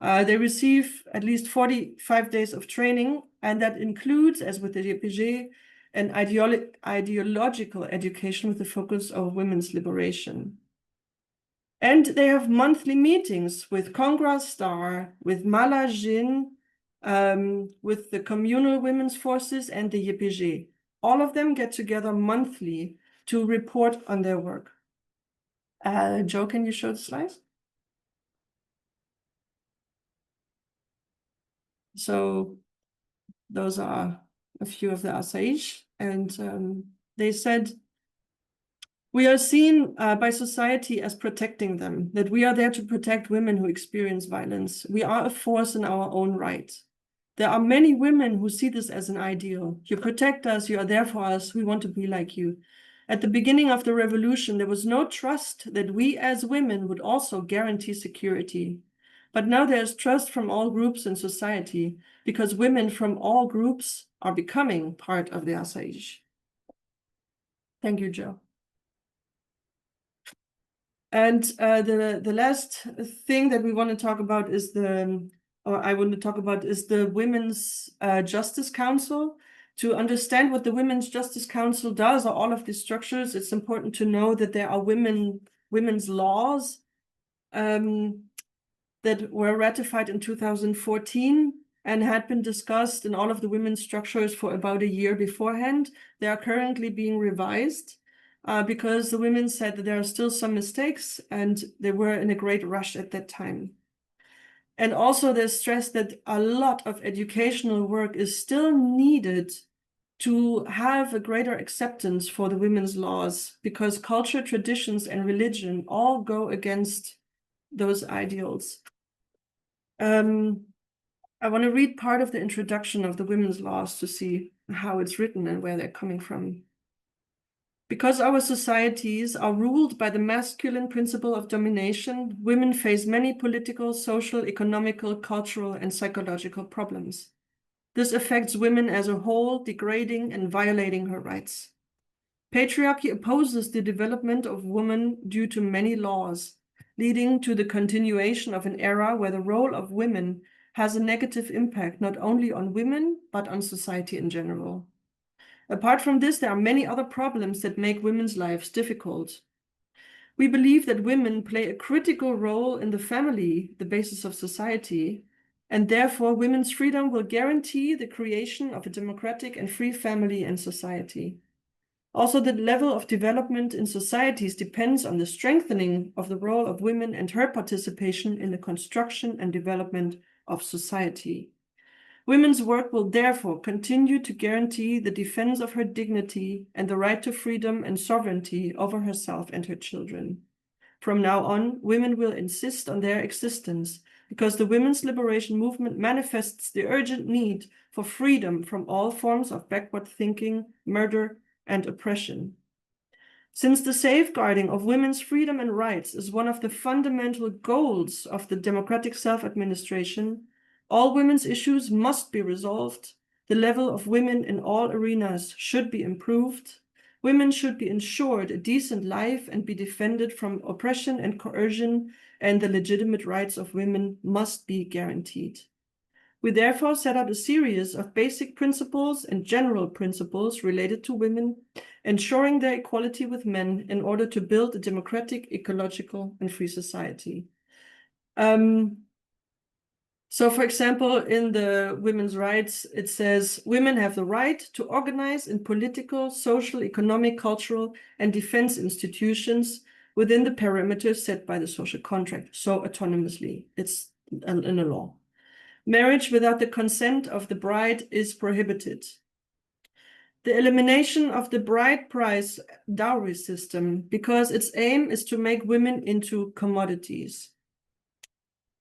They receive at least 45 days of training, and that includes, as with the DPG, and ideological education with the focus of women's liberation. And they have monthly meetings with Congra Star, with Mala Jin, with the communal women's forces and the YPG. All of them get together monthly to report on their work. Joe, can you show the slides? So those are a few of the Asaish, and they said, we are seen by society as protecting them, that we are there to protect women who experience violence. We are a force in our own right. There are many women who see this as an ideal. You protect us, you are there for us, we want to be like you. At the beginning of the revolution, there was no trust that we as women would also guarantee security. But now there's trust from all groups in society because women from all groups are becoming part of the Asaish. Thank you, Joe. And the last thing that we want to talk about is I want to talk about is the Women's Justice Council. To understand what the Women's Justice Council does, or all of these structures, it's important to know that there are women's laws that were ratified in 2014 and had been discussed in all of the women's structures for about a year beforehand. They are currently being revised because the women said that there are still some mistakes and they were in a great rush at that time. And also there's stress that a lot of educational work is still needed to have a greater acceptance for the women's laws, because culture, traditions, and religion all go against those ideals. I want to read part of the introduction of the women's laws to see how it's written and where they're coming from. Because our societies are ruled by the masculine principle of domination, women face many political, social, economical, cultural, and psychological problems. This affects women as a whole, degrading and violating her rights. Patriarchy opposes the development of women due to many laws, leading to the continuation of an era where the role of women has a negative impact not only on women, but on society in general. Apart from this, there are many other problems that make women's lives difficult. We believe that women play a critical role in the family, the basis of society, and therefore women's freedom will guarantee the creation of a democratic and free family and society. Also, the level of development in societies depends on the strengthening of the role of women and her participation in the construction and development of society. Women's work will therefore continue to guarantee the defense of her dignity and the right to freedom and sovereignty over herself and her children. From now on, women will insist on their existence because the women's liberation movement manifests the urgent need for freedom from all forms of backward thinking, murder, and oppression. Since the safeguarding of women's freedom and rights is one of the fundamental goals of the democratic self-administration, all women's issues must be resolved. The level of women in all arenas should be improved. Women should be ensured a decent life and be defended from oppression and coercion, and the legitimate rights of women must be guaranteed. We therefore set out a series of basic principles and general principles related to women, ensuring their equality with men in order to build a democratic, ecological, and free society. So, for example, in the women's rights, it says women have the right to organize in political, social, economic, cultural, and defense institutions within the parameters set by the social contract, so autonomously. It's in a law. Marriage without the consent of the bride is prohibited. The elimination of the bride price dowry system, because its aim is to make women into commodities.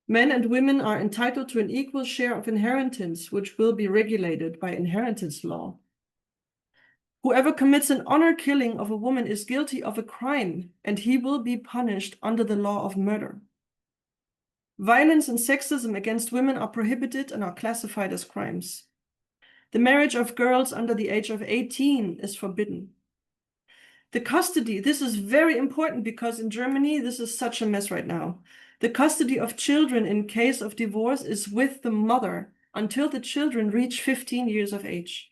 Men and women are entitled to an equal share of inheritance, which will be regulated by inheritance law. Whoever commits an honor killing of a woman is guilty of a crime, and he will be punished under the law of murder. Violence and sexism against women are prohibited and are classified as crimes. The marriage of girls under the age of 18 is forbidden. The custody, this is very important because in Germany, this is such a mess right now. The custody of children in case of divorce is with the mother until the children reach 15 years of age.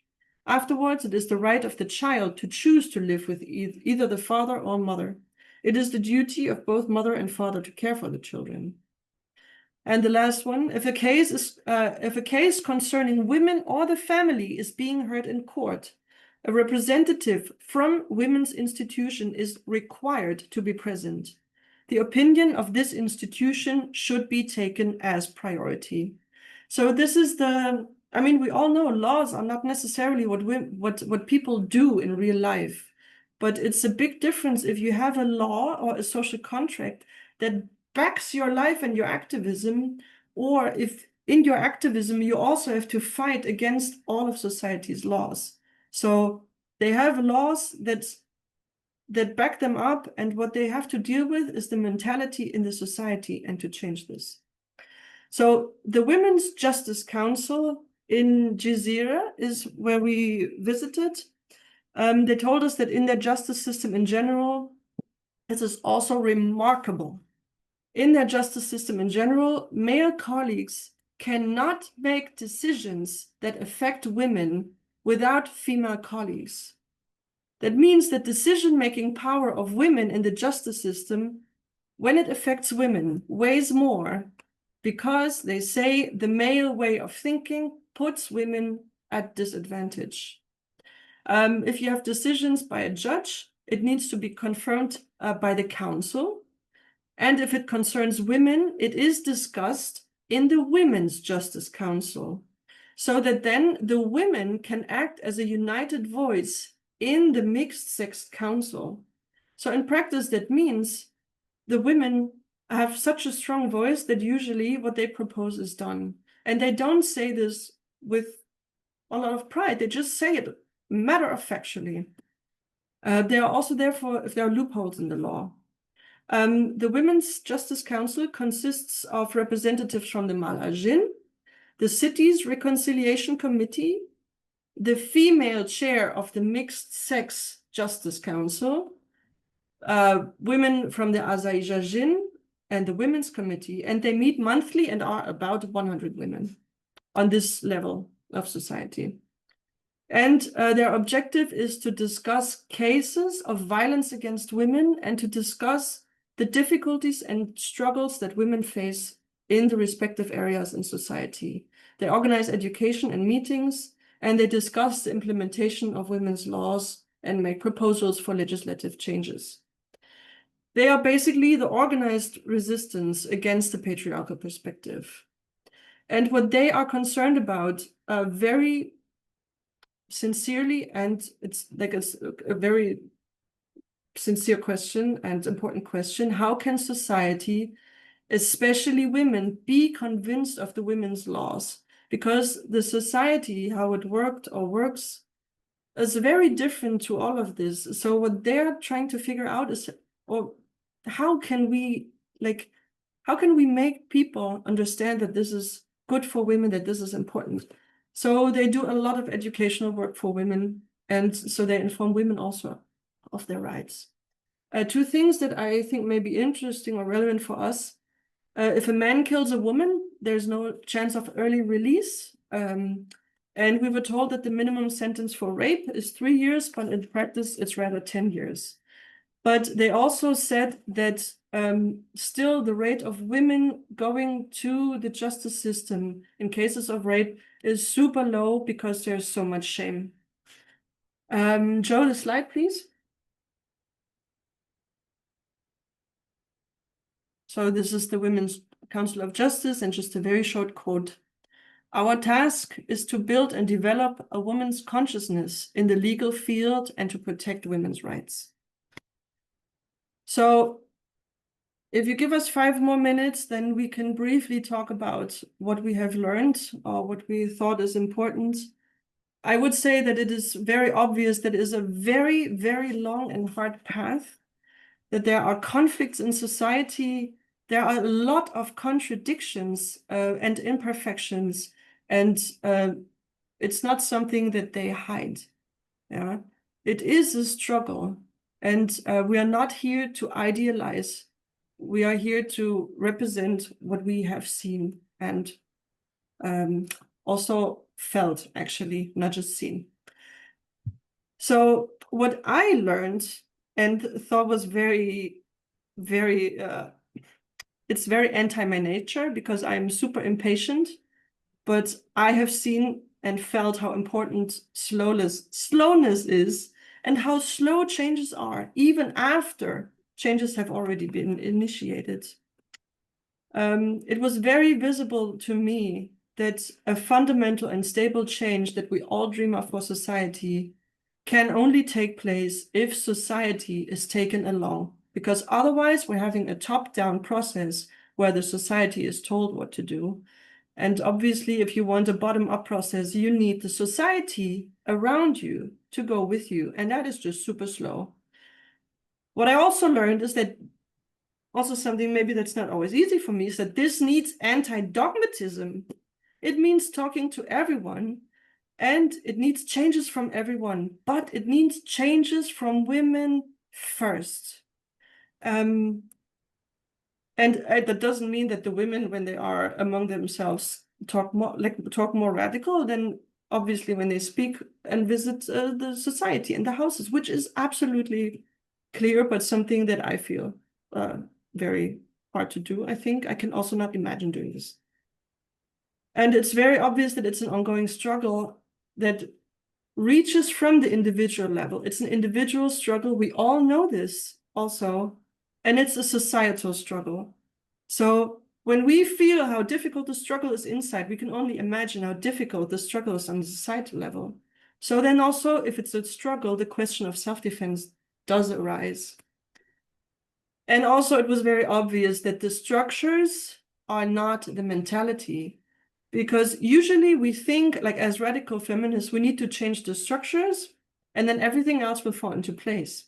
Afterwards, it is the right of the child to choose to live with either the father or mother. It is the duty of both mother and father to care for the children. And the last one, if a case concerning women or the family is being heard in court, a representative from women's institution is required to be present. The opinion of this institution should be taken as priority. So this is I mean, we all know laws are not necessarily what people do in real life, but it's a big difference if you have a law or a social contract that backs your life and your activism, or if in your activism you also have to fight against all of society's laws. So they have laws that back them up, and what they have to deal with is the mentality in the society and to change this. So the Women's Justice Council in Jazeera is where we visited. They told us that in their justice system in general, this is also remarkable. In their justice system in general, male colleagues cannot make decisions that affect women without female colleagues. That means that decision-making power of women in the justice system, when it affects women, weighs more because they say the male way of thinking puts women at disadvantage. If you have decisions by a judge, it needs to be confirmed by the council. And if it concerns women, it is discussed in the Women's Justice Council, so that then the women can act as a united voice in the mixed-sex council. So in practice, that means the women have such a strong voice that usually what they propose is done. And they don't say this with a lot of pride. They just say it matter-of-factually. There are also, therefore, if there are loopholes in the law. The Women's Justice Council consists of representatives from the Malajin, the city's reconciliation committee, the female chair of the Mixed Sex Justice Council, women from the Azerbaijin, and the Women's Committee, and they meet monthly and are about 100 women on this level of society. And their objective is to discuss cases of violence against women and to discuss the difficulties and struggles that women face in the respective areas in society. They organize education and meetings, and they discuss the implementation of women's laws and make proposals for legislative changes. They are basically the organized resistance against the patriarchal perspective. And what they are concerned about very sincerely, and it's like a very sincere question and important question, how can society, especially women, be convinced of the women's laws? Because the society, how it worked or works, is very different to all of this. So what they're trying to figure out is, or how can we make people understand that this is good for women, that this is important? So they do a lot of educational work for women, and so they inform women also of their rights. Two things that I think may be interesting or relevant for us. If a man kills a woman, there's no chance of early release. And we were told that the minimum sentence for rape is 3 years, but in practice, it's rather 10 years. But they also said that still the rate of women going to the justice system in cases of rape is super low because there's so much shame. Joe, the slide, please. So this is the Women's Council of Justice, and just a very short quote. Our task is to build and develop a woman's consciousness in the legal field and to protect women's rights. So if you give us 5 more minutes, then we can briefly talk about what we have learned or what we thought is important. I would say that it is very obvious that it is a very, very long and hard path, that there are conflicts in society. There are a lot of contradictions and imperfections, and it's not something that they hide. Yeah, it is a struggle, and we are not here to idealize. We are here to represent what we have seen and also felt, actually, not just seen. So what I learned and thought was very, very, it's very anti my nature because I'm super impatient, but I have seen and felt how important slowness is and how slow changes are, even after changes have already been initiated. It was very visible to me that a fundamental and stable change that we all dream of for society can only take place if society is taken along, because otherwise we're having a top-down process where the society is told what to do. And obviously, if you want a bottom-up process, you need the society around you to go with you, and that is just super slow. What I also learned is that also something maybe that's not always easy for me is that this needs anti-dogmatism. It means talking to everyone, and it needs changes from everyone, but it needs changes from women first. And that doesn't mean that the women, when they are among themselves, talk more radical than obviously when they speak and visit the society and the houses, which is absolutely clear, but something that I feel very hard to do. I think I can also not imagine doing this. And it's very obvious that it's an ongoing struggle that reaches from the individual level. It's an individual struggle. We all know this also, and it's a societal struggle. So when we feel how difficult the struggle is inside, we can only imagine how difficult the struggle is on the societal level. So then also, if it's a struggle, the question of self-defense does arise. And also, it was very obvious that the structures are not the mentality, because usually we think, like as radical feminists, we need to change the structures and then everything else will fall into place.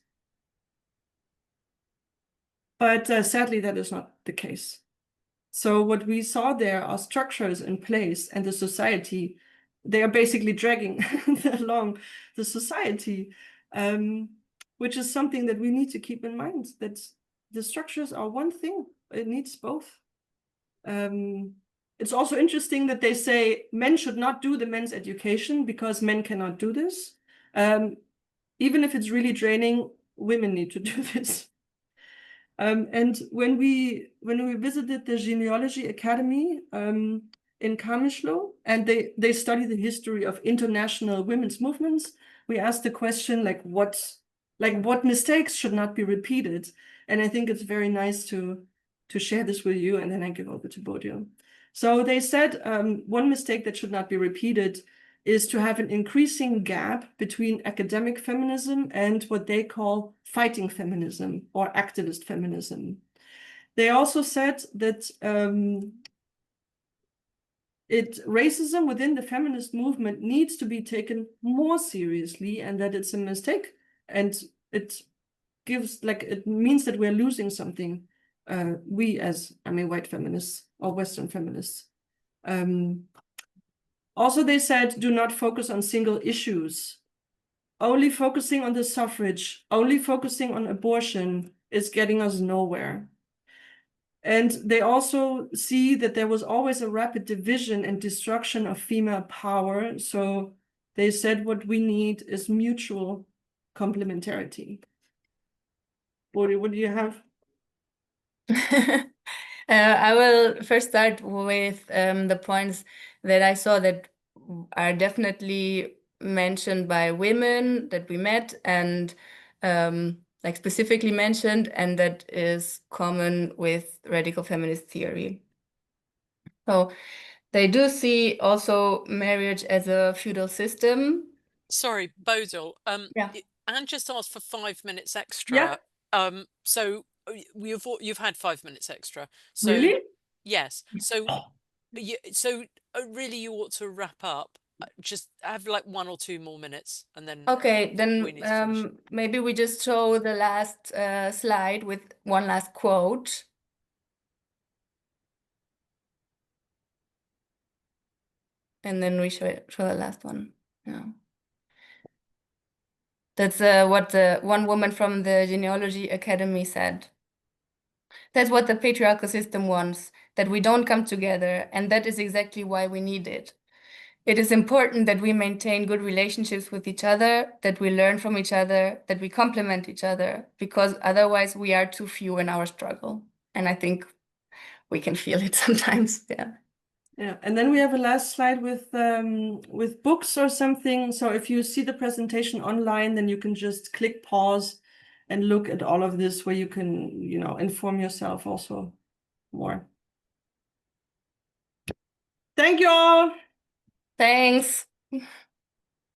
But sadly, that is not the case. So what we saw there are structures in place, and the society, they are basically dragging along the society, which is something that we need to keep in mind, that the structures are one thing. It needs both. It's also interesting that they say men should not do the men's education because men cannot do this. Even if it's really draining, women need to do this. And when we visited the Genealogy Academy in Kamishlo, and they study the history of international women's movements, we asked the question what mistakes should not be repeated. And I think it's very nice to share this with you, and then I give over to Bodil. So they said one mistake that should not be repeated is to have an increasing gap between academic feminism and what they call fighting feminism or activist feminism. They also said that racism within the feminist movement needs to be taken more seriously, and that it's a mistake, and it means that we're losing something, we as white feminists or Western feminists. Also, they said, do not focus on single issues. Only focusing on the suffrage, only focusing on abortion is getting us nowhere. And they also see that there was always a rapid division and destruction of female power. So they said what we need is mutual complementarity. Bodil, what do you have? I will first start with the points that I saw that are definitely mentioned by women that we met and like specifically mentioned, and that is common with radical feminist theory. So they do see also marriage as a feudal system. Sorry, Bodil. Yeah. Anne just asked for 5 minutes extra. Yeah. So you've had 5 minutes extra. So Really? yes. So really, you ought to wrap up. Just have like 1 or 2 more minutes, and then Okay, then we need to finish. maybe we just show the last slide with one last quote. And then we show the last one. Yeah. That's what the one woman from the Genealogy Academy said. That's what the patriarchal system wants, that we don't come together, and that is exactly why we need it. it is important that we maintain good relationships with each other, that we learn from each other, that we complement each other, because otherwise we are too few in our struggle. And I think we can feel it sometimes. Yeah. Yeah, and then we have a last slide with books or something. So if you see the presentation online, then you can just click pause and look at all of this, where you can, you know, inform yourself also more. Thank you all. Thanks.